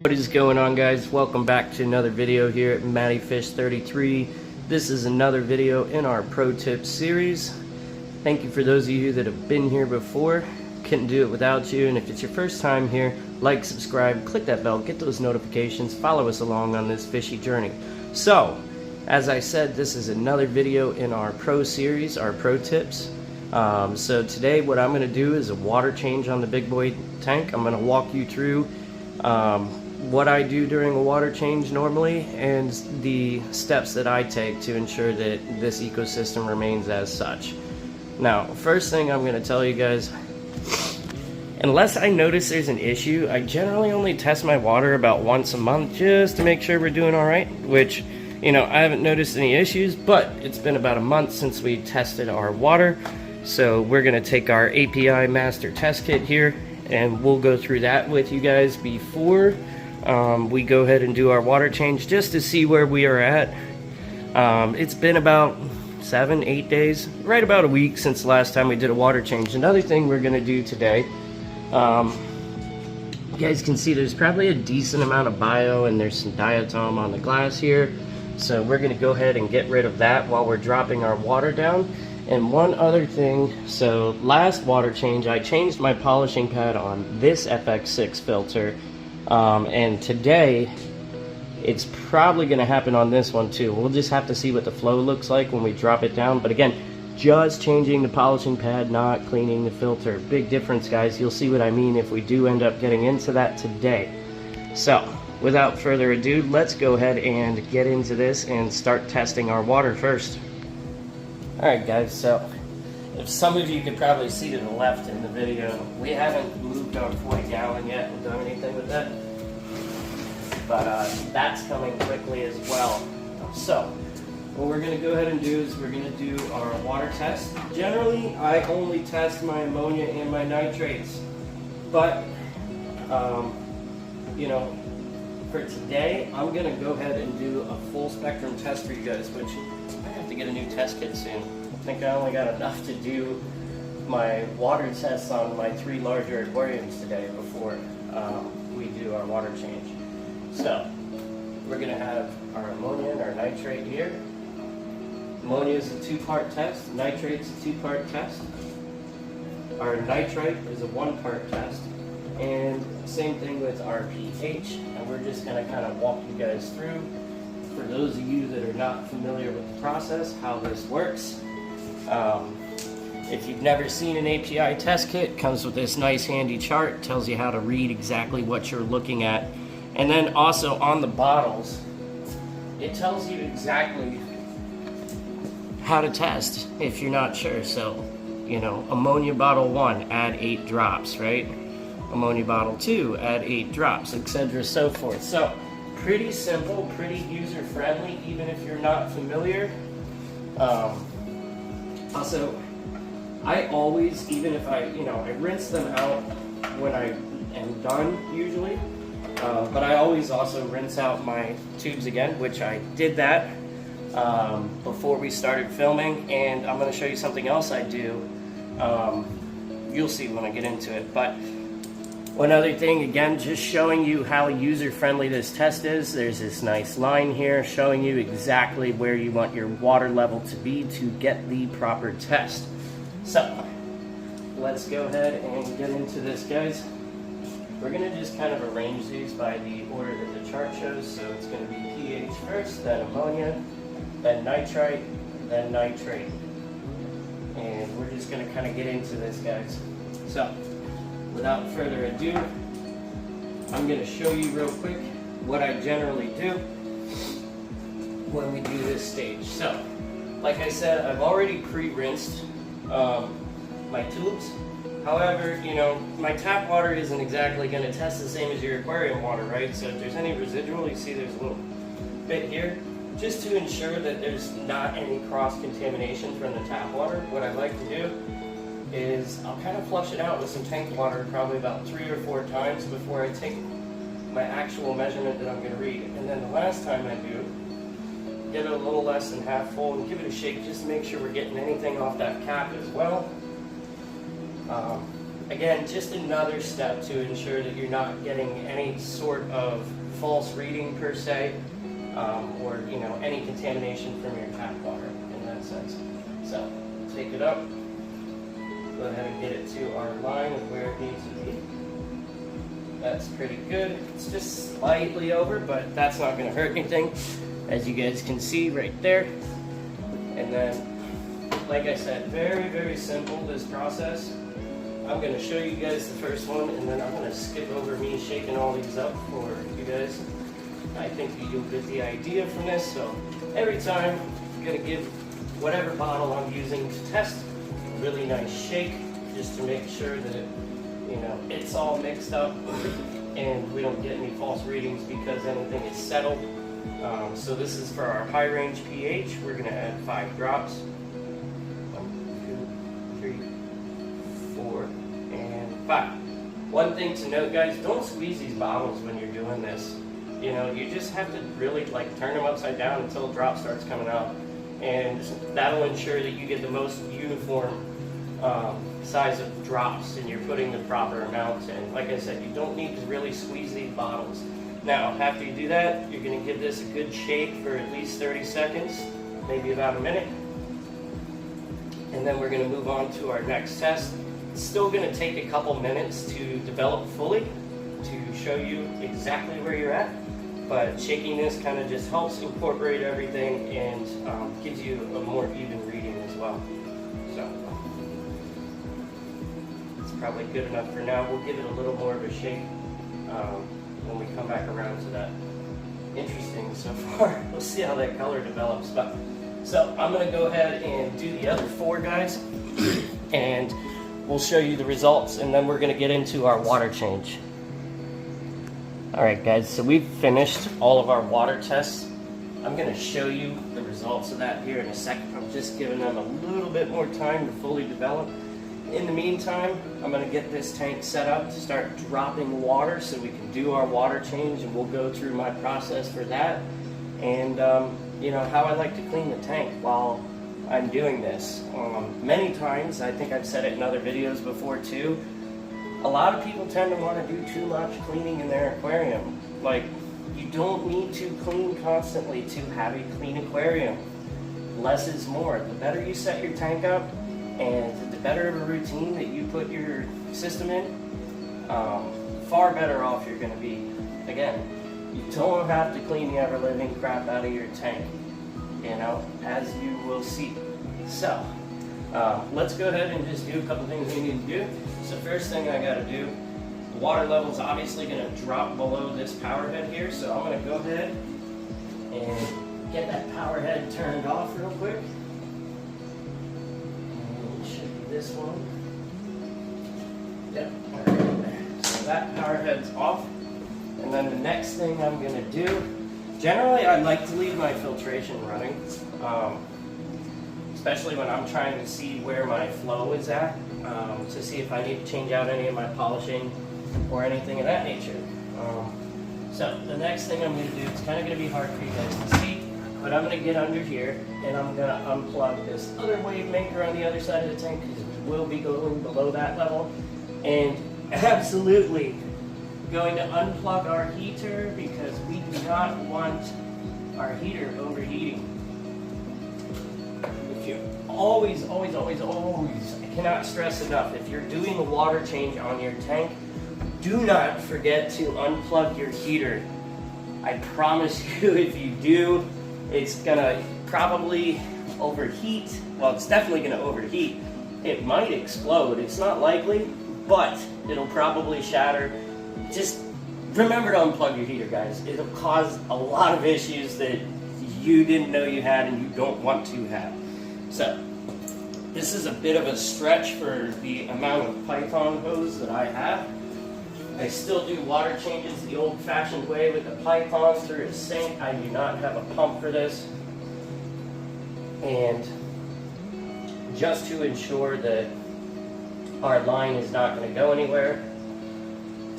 What is going on, guys? Welcome back to another video here at MattyFish33. This is another video in our pro tips series. Thank you for those of you that have been here before. Couldn't do it without you. And if it's your first time here, like, subscribe, click that bell, get those notifications, follow us along on this fishy journey. So, as I said, this is another video in our pro series, our pro tips. So today what I'm going to do is a water change on the big boy tank. I'm going to walk you through what I do during a water change normally and the steps that I take to ensure that this ecosystem remains as such. Now, first thing I'm going to tell you guys, unless I notice there's an issue, I generally only test my water about once a month just to make sure we're doing alright, which, you know, I haven't noticed any issues, but it's been about a month since we tested our water. So we're going to take our API master test kit here and we'll go through that with you guys before we go ahead and do our water change, just to see where we are at. It's been about 7-8 days, right about a week since the last time we did a water change. Another thing we're going to do today, you guys can see there's probably a decent amount of bio and there's some diatom on the glass here. So we're going to go ahead and get rid of that while we're dropping our water down. And one other thing, so last water change I changed my polishing pad on this FX6 filter, and today it's probably going to happen on this one too. We'll just have to see what the flow looks like when we drop it down, but again, just changing the polishing pad, not cleaning the filter. Big difference, guys. You'll see what I mean if we do end up getting into that today. So without further ado, let's go ahead and get into this and start testing our water first. Alright guys, so if some of you could probably see to the left in the video, we haven't moved our 40 gallon yet and done anything with that, but that's coming quickly as well. So what we're going to go ahead and do is we're going to do our water test. Generally I only test my ammonia and my nitrates, but you know, for today I'm going to go ahead and do a full spectrum test for you guys, which I have to get a new test kit soon. I think I only got enough to do my water tests on my 3 larger aquariums today before we do our water change. So we're going to have our ammonia and our nitrate here. Ammonia is a 2-part test, nitrate's a 2-part test. Our nitrite is a 1-part test. And same thing with our pH, and we're just going to kind of walk you guys through, for those of you that are not familiar with the process, how this works. If you've never seen an API test kit, it comes with this nice handy chart, tells you how to read exactly what you're looking at. And then also on the bottles, it tells you exactly how to test if you're not sure. So, you know, ammonia bottle 1, add 8 drops, right? Ammonia bottle 2, add 8 drops, etc. so forth. So pretty simple, pretty user-friendly, even if you're not familiar. Also, I always, even if I rinse them out when I am done usually, but I always also rinse out my tubes again, which I did that before we started filming, and I'm going to show you something else I do. You'll see when I get into it, but one other thing, again, just showing you how user-friendly this test is. There's this nice line here showing you exactly where you want your water level to be to get the proper test. So, let's go ahead and get into this, guys. We're going to just kind of arrange these by the order that the chart shows. So it's going to be pH first, then ammonia, then nitrite, then nitrate. And we're just going to kind of get into this, guys. So, without further ado, I'm going to show you real quick what I generally do when we do this stage. So, like I said, I've already pre-rinsed my tubes. However, you know, my tap water isn't exactly going to test the same as your aquarium water, right? So if there's any residual, you see there's a little bit here. Just to ensure that there's not any cross-contamination from the tap water, what I like to do is I'll kind of flush it out with some tank water probably about 3 or 4 times before I take my actual measurement that I'm going to read. And then the last time I do, get it a little less than half full and give it a shake just to make sure we're getting anything off that cap as well. again, just another step to ensure that you're not getting any sort of false reading per se, or any contamination from your tap water in that sense. So take it up, go ahead and get it to our line of where it needs to be. That's pretty good. It's just slightly over, but that's not going to hurt anything, as you guys can see right there. And then, like I said, very, very simple, this process. I'm going to show you guys the first one, and then I'm going to skip over me shaking all these up for you guys. I think you'll get the idea from this. So every time, I'm going to give whatever bottle I'm using to test a really nice shake, just to make sure that it's all mixed up and we don't get any false readings because anything is settled. So this is for our high range pH. We're going to add 5 drops. 1, 2, 3, 4, and 5. One thing to note, guys, don't squeeze these bottles when you're doing this. You just have to really turn them upside down until a drop starts coming out, and that'll ensure that you get the most uniform size of drops and you're putting the proper amounts in. Like I said, you don't need to really squeeze these bottles. Now, after you do that, you're going to give this a good shake for at least 30 seconds, maybe about a minute. And then we're going to move on to our next test. It's still going to take a couple minutes to develop fully to show you exactly where you're at. But shaking this kind of just helps incorporate everything and gives you a more even reading as well. So it's probably good enough for now. We'll give it a little more of a shake when we come back around to that. Interesting so far. We'll see how that color develops. So I'm going to go ahead and do the other 4, guys, and we'll show you the results, and then we're going to get into our water change. Alright guys, so we've finished all of our water tests. I'm going to show you the results of that here in a second. I'm just giving them a little bit more time to fully develop. In the meantime, I'm going to get this tank set up to start dropping water so we can do our water change, and we'll go through my process for that and how I like to clean the tank while I'm doing this. Many times, I think I've said it in other videos before too, a lot of people tend to want to do too much cleaning in their aquarium. You don't need to clean constantly to have a clean aquarium. Less is more. The better you set your tank up and the better of a routine that you put your system in, far better off you're going to be. Again, you don't have to clean the ever-living crap out of your tank, as you will see. So, let's go ahead and just do a couple things we need to do. So first thing I got to do, the water level is obviously going to drop below this power head here, so I'm going to go ahead and get that power head turned off real quick. And it should be this one. Yep, right. So that power head's off. And then the next thing I'm going to do, generally I like to leave my filtration running, especially when I'm trying to see where my flow is at, to see if I need to change out any of my polishing or anything of that nature. So the next thing I'm going to do, it's kind of going to be hard for you guys to see, but I'm going to get under here and I'm going to unplug this other wave maker on the other side of the tank, because we will be going below that level, and absolutely going to unplug our heater because we do not want our heater overheating. If you always, I cannot stress enough, if you're doing a water change on your tank, do not forget to unplug your heater. I promise you, if you do, it's gonna probably overheat. Well, it's definitely gonna overheat. It might explode. It's not likely, but it'll probably shatter. Just remember to unplug your heater, guys. It'll cause a lot of issues that you didn't know you had and you don't want to have. So, this is a bit of a stretch for the amount of Python hose that I have. I still do water changes the old-fashioned way with the Python through a sink. I do not have a pump for this. And just to ensure that our line is not going to go anywhere,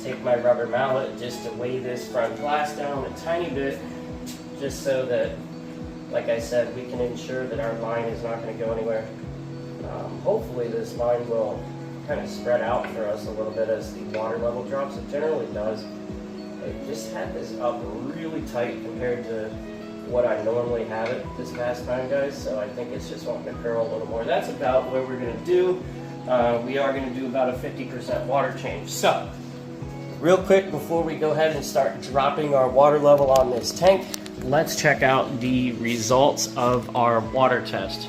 take my rubber mallet just to weigh this front glass down a tiny bit, just so that, like I said, we can ensure that our line is not going to go anywhere. Hopefully this line will kind of spread out for us a little bit as the water level drops. It generally does. It just had this up really tight compared to what I normally have it this past time, guys. So I think it's just wanting to curl a little more. That's about what we're gonna do. We are gonna do about a 50% water change. So, real quick before we go ahead and start dropping our water level on this tank, let's check out the results of our water test.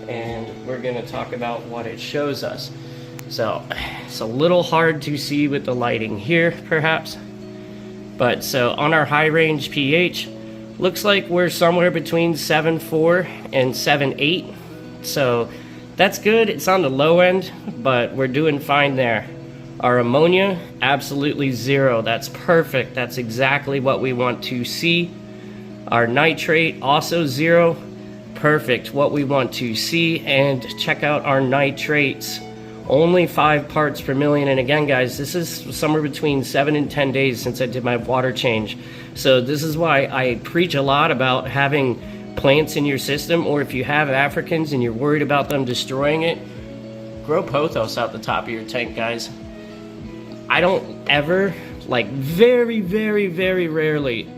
And we're gonna talk about what it shows us. So, it's a little hard to see with the lighting here, perhaps. But so on our high range pH, looks like we're somewhere between 7.4 and 7.8. So that's good. It's on the low end, but we're doing fine there. Our ammonia, absolutely 0. That's perfect. That's exactly what we want to see. Our nitrate, also 0. Perfect. What we want to see. And check out our nitrates. Only 5 parts per million. And again, guys, this is somewhere between 7 and 10 days since I did my water change. So this is why I preach a lot about having plants in your system, or if you have Africans and you're worried about them destroying it, grow pothos out the top of your tank, guys. I don't ever, like very, very, very rarely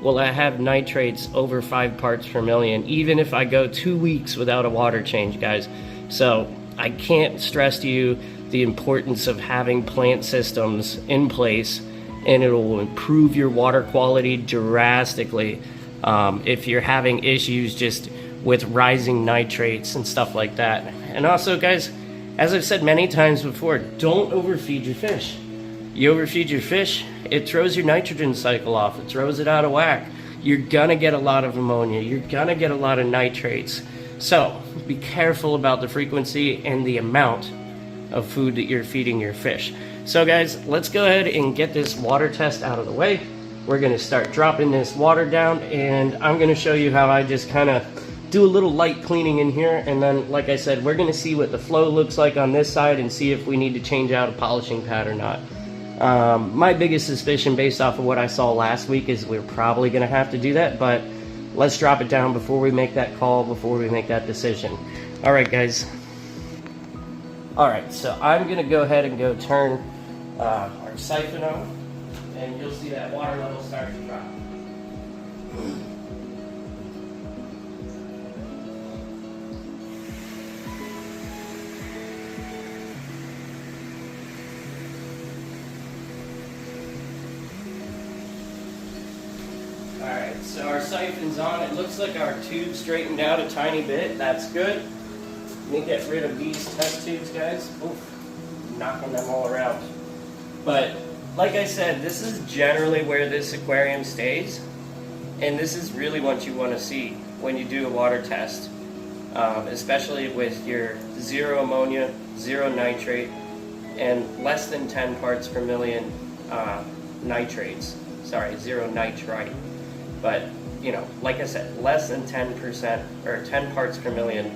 will I have nitrates over 5 parts per million, even if I go 2 weeks without a water change, guys. So I can't stress to you the importance of having plant systems in place, and it will improve your water quality drastically if you're having issues just with rising nitrates and stuff like that. And also, guys, as I've said many times before, don't overfeed your fish. You overfeed your fish, it throws your nitrogen cycle off. It throws it out of whack. You're gonna get a lot of ammonia. You're gonna get a lot of nitrates. So be careful about the frequency and the amount of food that you're feeding your fish. So guys, let's go ahead and get this water test out of the way. We're gonna start dropping this water down, and I'm gonna show you how I just kind of do a little light cleaning in here. And then, like I said, we're gonna see what the flow looks like on this side and see if we need to change out a polishing pad or not. My biggest suspicion based off of what I saw last week is we're probably gonna have to do that, but let's drop it down before we make that call, before we make that decision. All right, guys. All right, so I'm gonna go ahead and go turn our siphon on, and you'll see that water level start to drop. Alright, so our siphon's on. It looks like our tube straightened out a tiny bit. That's good. Let me get rid of these test tubes, guys. Oof, knocking them all around. But like I said, this is generally where this aquarium stays, and this is really what you want to see when you do a water test, especially with your 0 ammonia, 0 nitrate, and less than 10 parts per million nitrates. Sorry, 0 nitrite. But, you know, like I said, less than 10% or 10 parts per million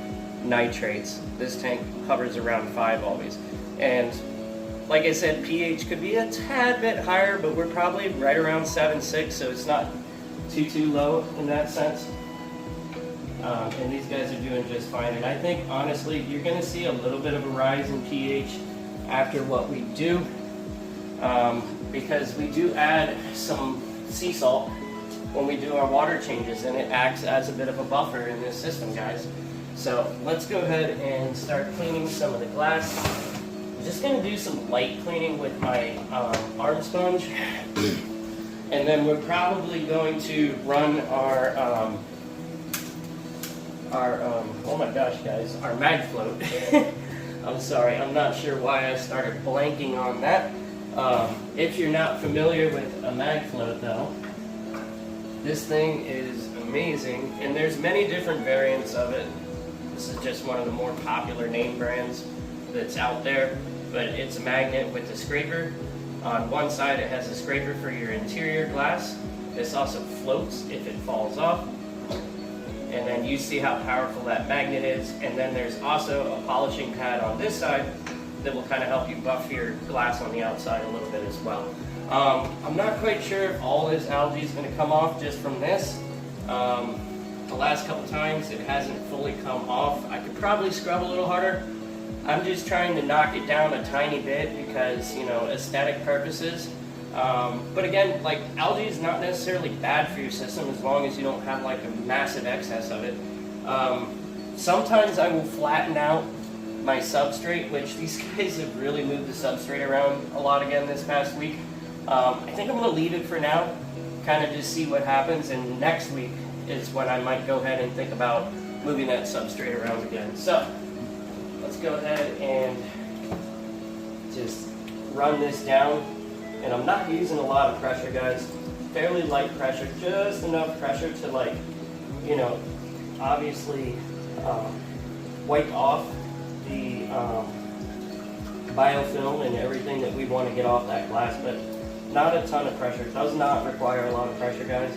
nitrates. This tank hovers around 5 always. And like I said, pH could be a tad bit higher, but we're probably right around 7.6, so it's not too low in that sense. And these guys are doing just fine. And I think, honestly, you're going to see a little bit of a rise in pH after what we do, because we do add some sea salt when we do our water changes, and it acts as a bit of a buffer in this system, guys. So let's go ahead and start cleaning some of the glass. I'm just going to do some light cleaning with my arm sponge, and then we're probably going to run our oh my gosh, guys, our mag float. I'm sorry, I'm not sure why I started blanking on that. If you're not familiar with a mag float, though, this thing is amazing, and there's many different variants of it. This is just one of the more popular name brands that's out there, but it's a magnet with a scraper. On one side it has a scraper for your interior glass. This also floats if it falls off. And then you see how powerful that magnet is. And then there's also a polishing pad on this side that will kind of help you buff your glass on the outside a little bit as well. I'm not quite sure if all this algae is going to come off just from this. The last couple times it hasn't fully come off. I could probably scrub a little harder, I'm just trying to knock it down a tiny bit because, aesthetic purposes. But again, like, algae is not necessarily bad for your system as long as you don't have like a massive excess of it. Sometimes I will flatten out my substrate, which these guys have really moved the substrate around a lot again this past week. I think I'm going to leave it for now, kind of just see what happens, and next week is when I might go ahead and think about moving that substrate around again. So let's go ahead and just run this down. And I'm not using a lot of pressure, guys. Fairly light pressure, just enough pressure to, like, obviously wipe off the biofilm and everything that we want to get off that glass, but not a ton of pressure. It does not require a lot of pressure, guys.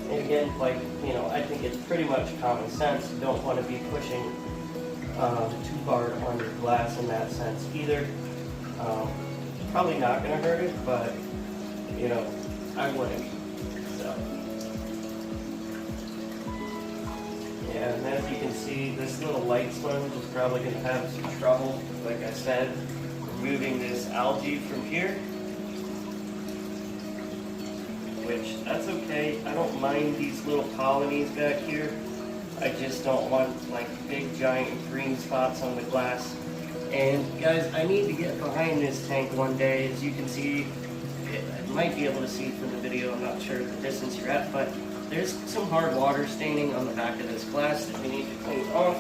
And again, like, I think it's pretty much common sense. You don't want to be pushing too hard on your glass in that sense either. Probably not going to hurt it, but, I wouldn't. So, yeah, and as you can see, this little light sponge is probably going to have some trouble, like I said, removing this algae from here, which, that's okay. I don't mind these little colonies back here. I just don't want, like, big, giant green spots on the glass. And guys, I need to get behind this tank one day. As you can see, I might be able to see from the video, I'm not sure the distance you're at, but there's some hard water staining on the back of this glass that we need to clean off.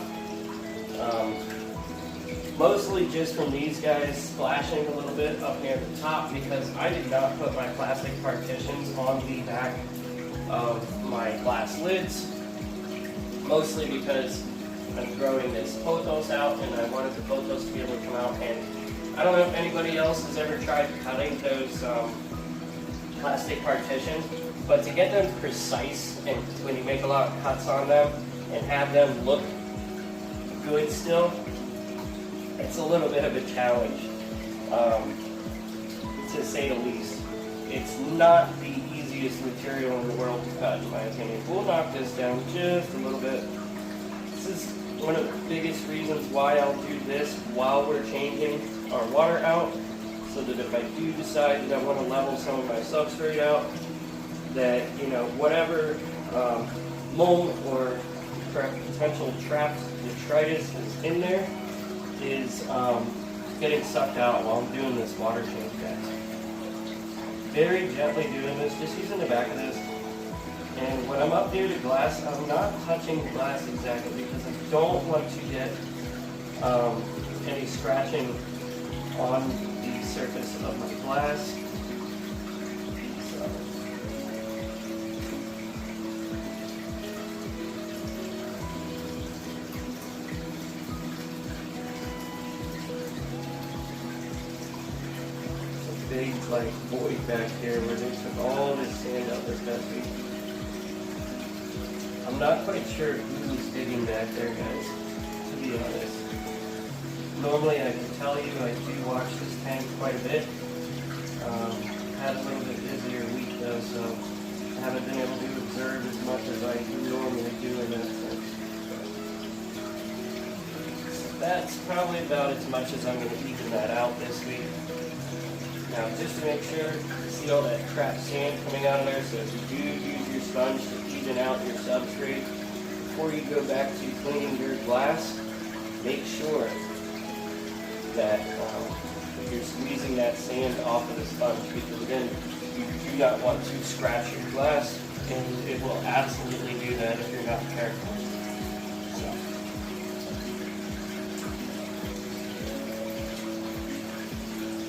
Mostly just from these guys splashing a little bit up near the top, because I did not put my plastic partitions on the back of my glass lids. Mostly because I'm growing this pothos out, and I wanted the pothos to be able to come out. And I don't know if anybody else has ever tried cutting those plastic partitions, but to get them precise, and when you make a lot of cuts on them and have them look good still, it's a little bit of a challenge, to say the least. It's not the easiest material in the world to cut, in my opinion. We'll knock this down just a little bit. This is one of the biggest reasons why I'll do this while we're changing our water out, so that if I do decide that I want to level some of my substrate out, that, whatever mold or potential trapped detritus is in there is getting sucked out while I'm doing this water change, guys. Very gently doing this, just using the back of this. And when I'm up near the glass, I'm not touching the glass exactly, because I don't want to get any scratching on the surface of my glass. So, it's a big, like, void back here where they took all this sand out this past week. I'm not quite sure who's digging back there, guys, to be honest. Normally, I can tell you, I do watch this tank quite a bit. Had a little bit busier week, though, so I haven't been able to observe as much as I normally do in that sense. So that's probably about as much as I'm going to even that out this week. Now, just to make sure, see all that crap sand coming out of there, so if you do use your sponge to even out your substrate, before you go back to cleaning your glass, make sure that you're squeezing that sand off of the sponge, because again, you do not want to scratch your glass, and it will absolutely do that if you're not careful. So.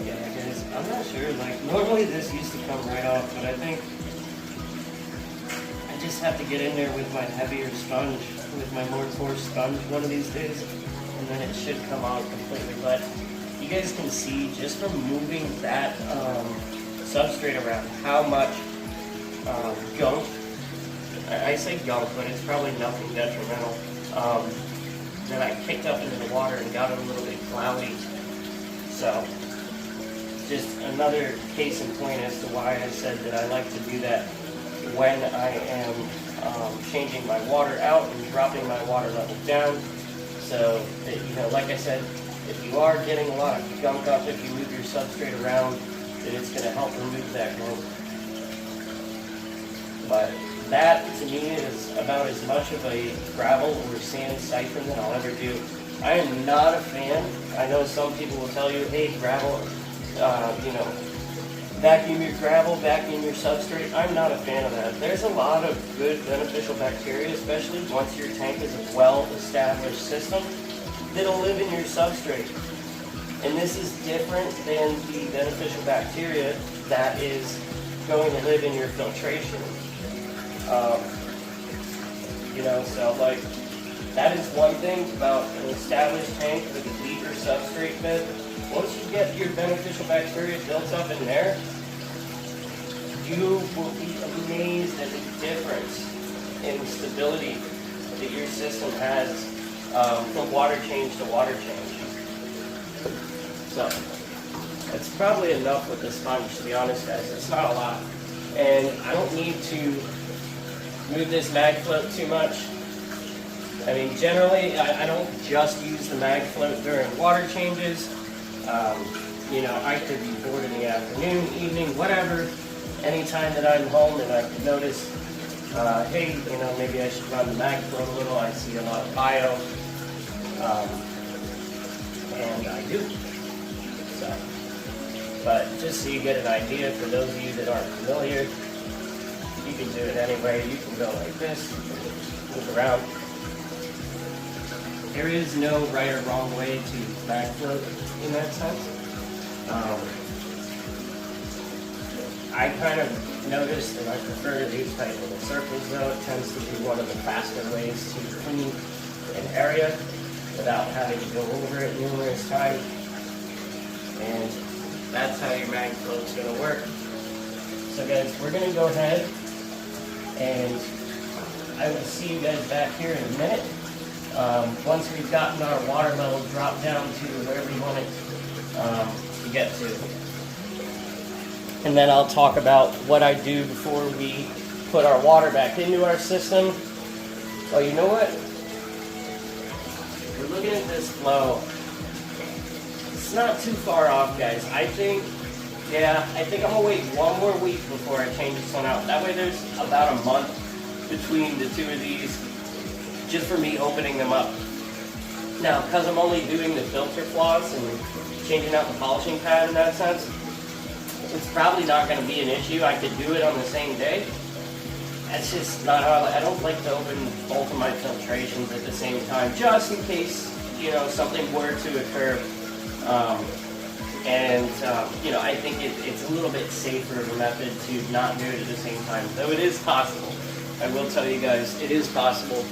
Yeah, guys, I'm not sure, like, normally this used to come right off, but I think I just have to get in there with my heavier sponge, with my more coarse sponge one of these days, and then it should come out completely. But you guys can see just from moving that substrate around how much gunk, I say gunk, but it's probably nothing detrimental, that I kicked up into the water and got it a little bit cloudy. So just another case in point as to why I said that I like to do that when I am changing my water out and dropping my water level down. So that, like I said, if you are getting a lot of gunk up, if you move your substrate around, then it's going to help remove that gunk. But that, to me, is about as much of a gravel or sand siphon that I'll ever do. I am not a fan. I know some people will tell you, hey, gravel, vacuum your gravel, vacuum your substrate. I'm not a fan of that. There's a lot of good beneficial bacteria, especially once your tank is a well-established system, that'll live in your substrate. And this is different than the beneficial bacteria that is going to live in your filtration. So like, that is one thing about an established tank with a deeper substrate bed. Once you get your beneficial bacteria built up in there, you will be amazed at the difference in stability that your system has from water change to water change. So, that's probably enough with the sponge, to be honest, guys. It's not a lot. And I don't need to move this mag float too much. I mean, generally, I don't just use the mag float during water changes. I could be bored in the afternoon, evening, whatever. Anytime that I'm home and I can notice, hey, maybe I should run the mag float a little. I see a lot of bio, and I do. So, but just so you get an idea, for those of you that aren't familiar, you can do it anyway. You can go like this, move around. There is no right or wrong way to mag float in that sense. I kind of noticed that I prefer to do tight little circles though. It tends to be one of the faster ways to clean an area without having to go over it numerous times. And that's how your mag float is going to work. So guys, we're going to go ahead and I will see you guys back here in a minute. Once we've gotten our water level dropped down to where we want it to get to. And then I'll talk about what I do before we put our water back into our system. Oh, you know what? We're looking at this flow. It's not too far off, guys. I think I'm gonna wait one more week before I change this one out. That way there's about a month between the two of these, just for me opening them up. Now, because I'm only doing the filter floss and changing out the polishing pad in that sense, it's probably not going to be an issue. I could do it on the same day. That's just not how I don't like to open both of my filtrations at the same time, just in case, something were to occur. I think it's a little bit safer of a method to not do it at the same time, though it is possible. I will tell you guys, it is possible.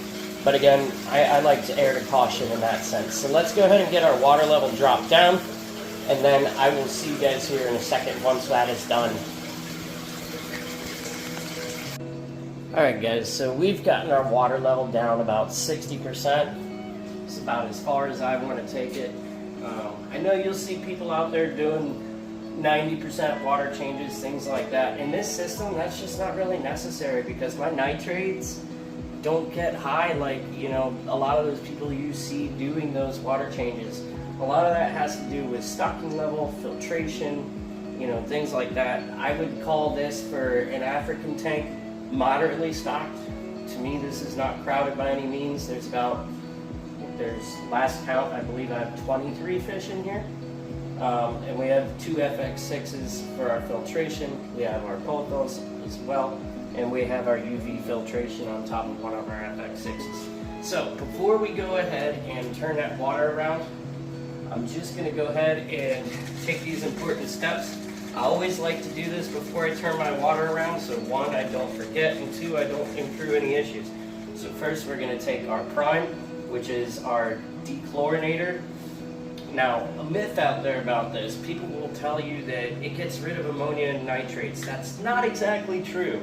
But again, I like to err to caution in that sense. So let's go ahead and get our water level dropped down, and then I will see you guys here in a second once that is done. Alright guys, so we've gotten our water level down about 60%. It's about as far as I want to take it. I know you'll see people out there doing 90% water changes, things like that. In this system, that's just not really necessary because my nitrates don't get high like, a lot of those people you see doing those water changes. A lot of that has to do with stocking level, filtration, things like that. I would call this, for an African tank, moderately stocked. To me, this is not crowded by any means. There's last count, I believe I have 23 fish in here. And we have 2 FX6s for our filtration. We have our pothos as well. And we have our UV filtration on top of one of our FX6s. So before we go ahead and turn that water around, I'm just going to go ahead and take these important steps. I always like to do this before I turn my water around, so 1, I don't forget, and 2, I don't accrue any issues. So first we're going to take our prime, which is our dechlorinator. Now, a myth out there about this, people will tell you that it gets rid of ammonia and nitrates. That's not exactly true.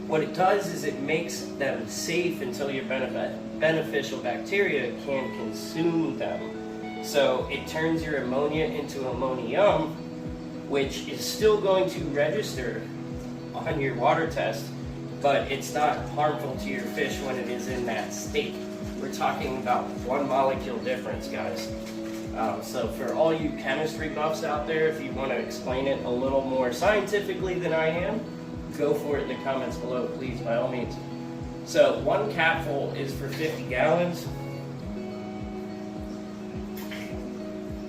What it does is it makes them safe until your beneficial bacteria can consume them. So it turns your ammonia into ammonium, which is still going to register on your water test, but it's not harmful to your fish when it is in that state. We're talking about 1 molecule difference, guys. So for all you chemistry buffs out there, if you want to explain it a little more scientifically than I am, go for it in the comments below, please, by all means. So 1 capful is for 50 gallons.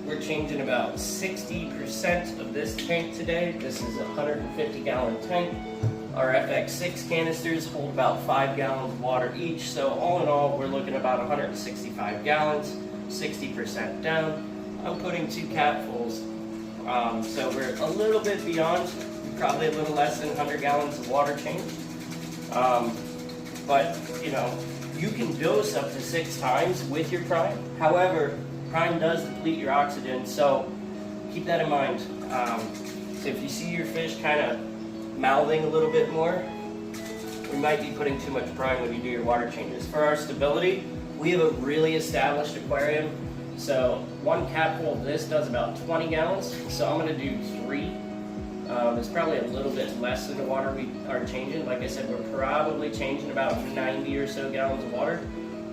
We're changing about 60% of this tank today. This is a 150-gallon tank. Our FX6 canisters hold about 5 gallons of water each. So all in all, we're looking at about 165 gallons, 60% down. I'm putting 2 capfuls. So we're a little bit beyond, probably a little less than 100 gallons of water change. But, you know, you can dose up to 6 times with your prime. However, prime does deplete your oxygen, so keep that in mind. So if you see your fish kind of mouthing a little bit more, we might be putting too much prime when you do your water changes. For our stability, we have a really established aquarium. So 1 capful of this does about 20 gallons, so I'm going to do 3. It's probably a little bit less than the water we are changing. Like I said, we're probably changing about 90 or so gallons of water.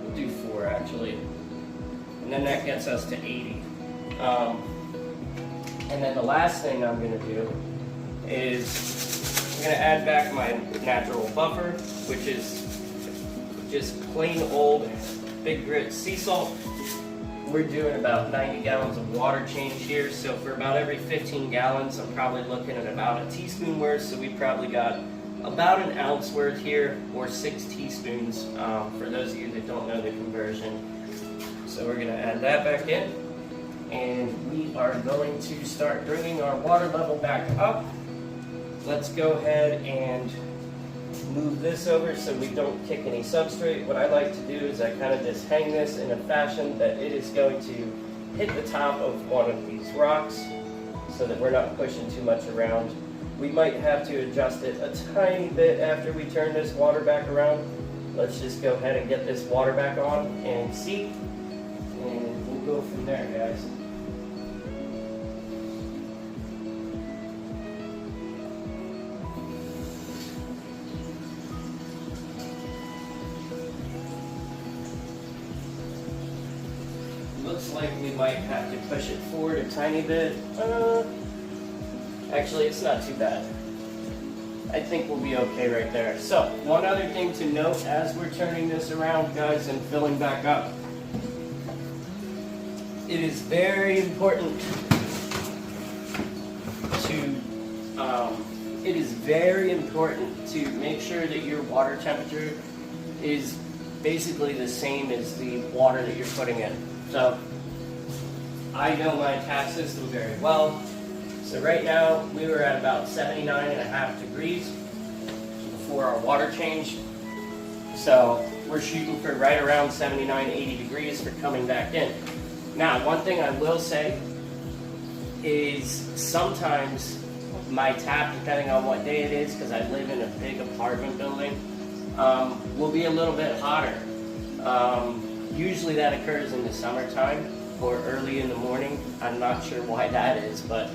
We'll do 4 actually. And then that gets us to 80. And then the last thing I'm going to do is I'm going to add back my natural buffer, which is just plain old Big Grit sea salt. We're doing about 90 gallons of water change here, so for about every 15 gallons, I'm probably looking at about a teaspoon worth, so we probably got about an ounce worth here, or 6 teaspoons, for those of you that don't know the conversion. So we're going to add that back in, and we are going to start bringing our water level back up. Let's go ahead and move this over so we don't kick any substrate. What I like to do is I kind of just hang this in a fashion that it is going to hit the top of one of these rocks so that we're not pushing too much around. We might have to adjust it a tiny bit after we turn this water back around. Let's just go ahead and get this water back on and see, and we'll go from there, guys. Looks like we might have to push it forward a tiny bit. Actually, it's not too bad. I think we'll be okay right there. So, one other thing to note as we're turning this around, guys, and filling back up. It is very important to make sure that your water temperature is basically the same as the water that you're putting in. So, I know my tap system very well. So right now, we were at about 79.5 degrees before our water change. So we're shooting for right around 79, 80 degrees for coming back in. Now, one thing I will say is sometimes my tap, depending on what day it is, because I live in a big apartment building, will be a little bit hotter. Usually that occurs in the summertime or early in the morning. I'm not sure why that is, but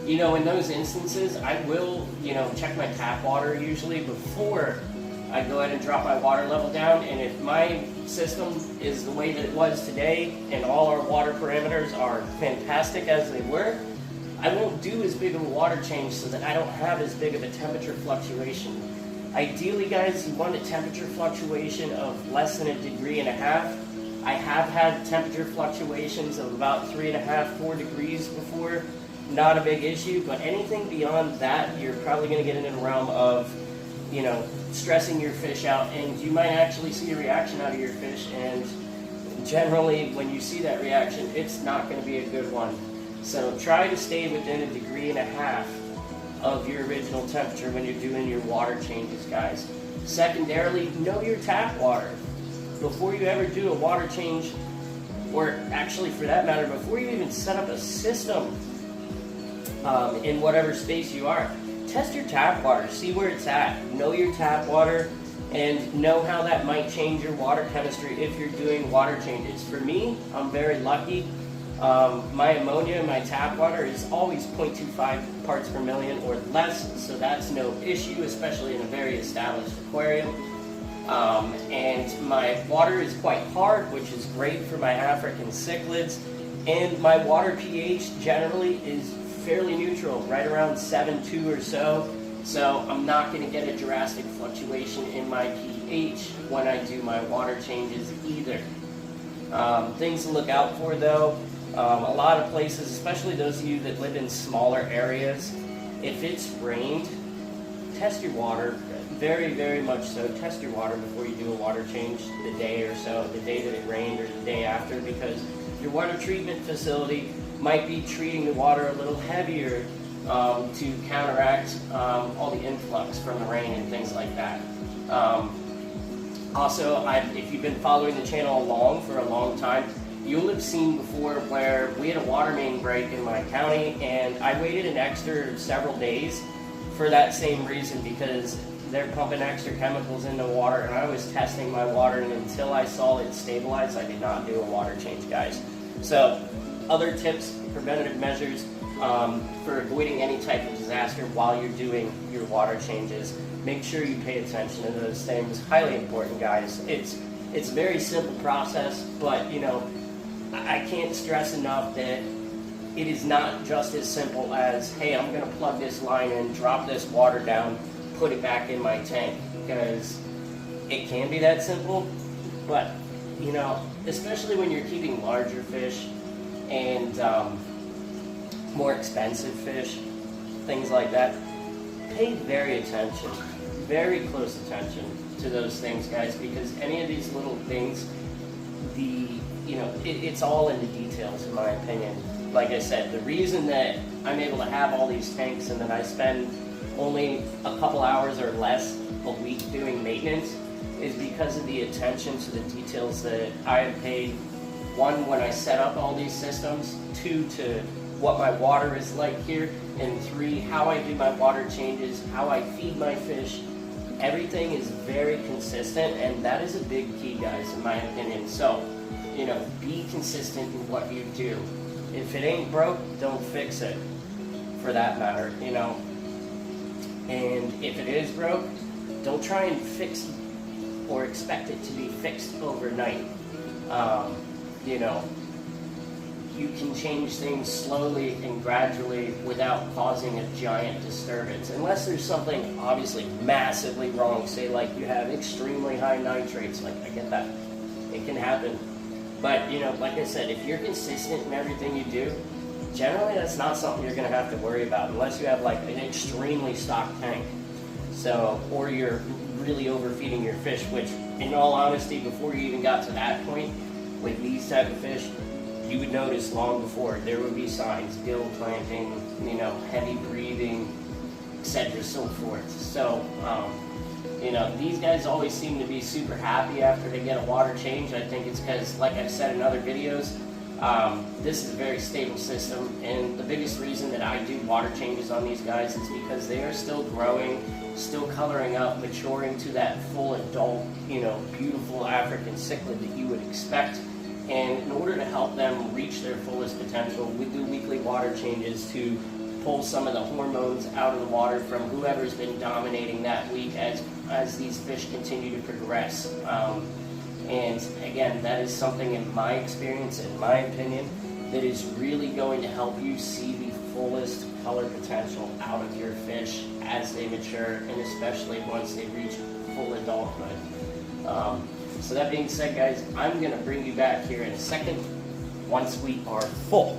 you know, in those instances, I will, you know, check my tap water usually before I go ahead and drop my water level down. And if my system is the way that it was today and all our water parameters are fantastic as they were, I won't do as big of a water change so that I don't have as big of a temperature fluctuation. Ideally, guys, you want a temperature fluctuation of less than 1.5 degrees. I have had temperature fluctuations of about 3.5, 4 degrees before. Not a big issue, but anything beyond that, you're probably going to get into the realm of, you know, stressing your fish out, and you might actually see a reaction out of your fish, and generally, when you see that reaction, it's not going to be a good one. So try to stay within 1.5 degrees of your original temperature when you're doing your water changes, guys. Secondarily, know your tap water. Before you ever do a water change, or actually for that matter, before you even set up a system in whatever space you are, test your tap water, see where it's at, know your tap water, and know how that might change your water chemistry if you're doing water changes. For me, I'm very lucky. My ammonia in my tap water is always 0.25 parts per million or less, so that's no issue, especially in a very established aquarium. And my water is quite hard, which is great for my African cichlids. And my water pH generally is fairly neutral, right around 7.2 or so. So I'm not going to get a drastic fluctuation in my pH when I do my water changes either. Things to look out for though, a lot of places, especially those of you that live in smaller areas, if it's rained, test your water, very, very much so. Test your water before you do a water change the day or so, the day that it rained or the day after, because your water treatment facility might be treating the water a little heavier to counteract all the influx from the rain and things like that. Also, if you've been following the channel along for a long time, you'll have seen before where we had a water main break in my county, and I waited an extra several days for that same reason, because they're pumping extra chemicals into water, and I was testing my water, and until I saw it stabilize, I did not do a water change, guys. So, other tips, preventative measures for avoiding any type of disaster while you're doing your water changes. Make sure you pay attention to those things. Highly important, guys. It's a very simple process, but you know, I can't stress enough that it is not just as simple as, hey, I'm going to plug this line in, drop this water down, put it back in my tank, because it can be that simple, but you know, especially when you're keeping larger fish and more expensive fish, things like that, pay very close attention to those things, guys, because any of these little things, it's all in the details, in my opinion. Like I said, the reason that I'm able to have all these tanks and that I spend only a couple hours or less a week doing maintenance is because of the attention to the details that I have paid. One, when I set up all these systems. Two, to what my water is like here. And three, how I do my water changes, how I feed my fish. Everything is very consistent, and that is a big key, guys, in my opinion. So, you know, be consistent in what you do. If it ain't broke, don't fix it, for that matter, you know. And if it is broke, don't try and fix or expect it to be fixed overnight. You know, you can change things slowly and gradually without causing a giant disturbance. Unless there's something obviously massively wrong, say like you have extremely high nitrates, like I get that, it can happen. But you know, like I said, if you're consistent in everything you do, generally that's not something you're gonna have to worry about unless you have like an extremely stocked tank. So, or you're really overfeeding your fish, which in all honesty, before you even got to that point, with these type of fish, you would notice long before there would be signs, gill planting, you know, heavy breathing, etc., so forth. So, you know, these guys always seem to be super happy after they get a water change. I think it's because, like I've said in other videos, this is a very stable system, and the biggest reason that I do water changes on these guys is because they are still growing, still coloring up, maturing to that full adult, you know, beautiful African cichlid that you would expect. And in order to help them reach their fullest potential, we do weekly water changes to pull some of the hormones out of the water from whoever's been dominating that week as these fish continue to progress. And again, that is something in my experience, in my opinion, that is really going to help you see the fullest color potential out of your fish as they mature, and especially once they reach full adulthood. So that being said, guys, I'm going to bring you back here in a second once we are full.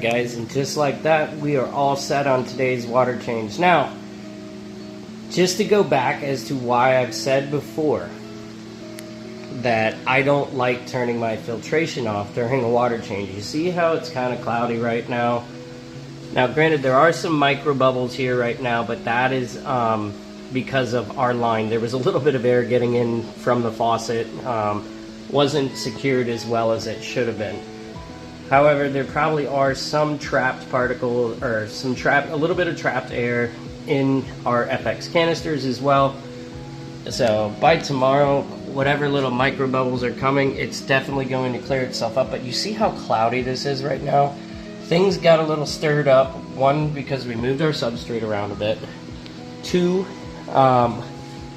Guys, and just like that, we are all set on today's water change. Now, just to go back as to why I've said before that I don't like turning my filtration off during a water change. You see how it's kind of cloudy right now? Now, granted, there are some micro bubbles here right now, but that is because of our line. There was a little bit of air getting in from the faucet wasn't secured as well as it should have been. However, there probably are some trapped particles, or a little bit of trapped air in our FX canisters as well. So by tomorrow, whatever little micro bubbles are coming, it's definitely going to clear itself up. But you see how cloudy this is right now? Things got a little stirred up. One, because we moved our substrate around a bit. Two,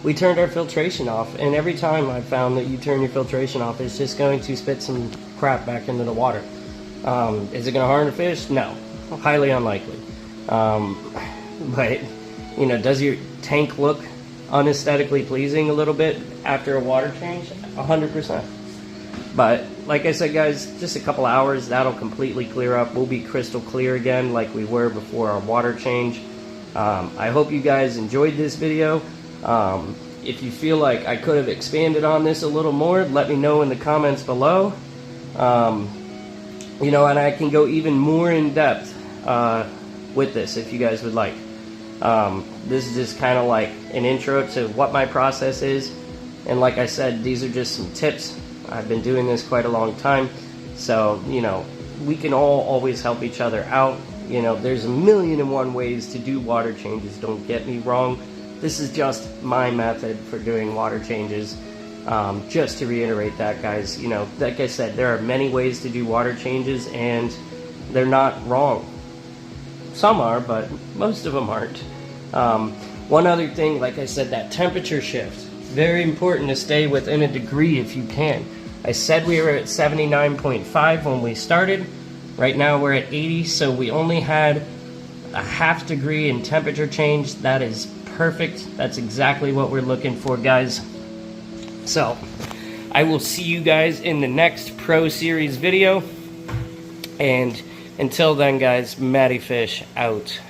we turned our filtration off. And every time I've found that you turn your filtration off, it's just going to spit some crap back into the water. Is it going to harm the fish? No. Highly unlikely. But, you know, does your tank look unesthetically pleasing a little bit after a water change? 100%. But like I said, guys, just a couple hours, that'll completely clear up. We'll be crystal clear again like we were before our water change. I hope you guys enjoyed this video. If you feel like I could have expanded on this a little more, let me know in the comments below. You know, and I can go even more in depth with this if you guys would like. This is just kind of like an intro to what my process is, and like I said, these are just some tips. I've been doing this quite a long time, so you know, we can all always help each other out. You know, there's a million and one ways to do water changes, don't get me wrong. This is just my method for doing water changes. Just to reiterate that, guys, you know, like I said, there are many ways to do water changes, and they're not wrong. Some are, but most of them aren't. One other thing, like I said, that temperature shift. Very important to stay within a degree if you can. I said we were at 79.5 when we started. Right now we're at 80, so we only had a ½ degree in temperature change. That is perfect. That's exactly what we're looking for, guys. So, I will see you guys in the next Pro Series video. And until then, guys, Matty Fish out.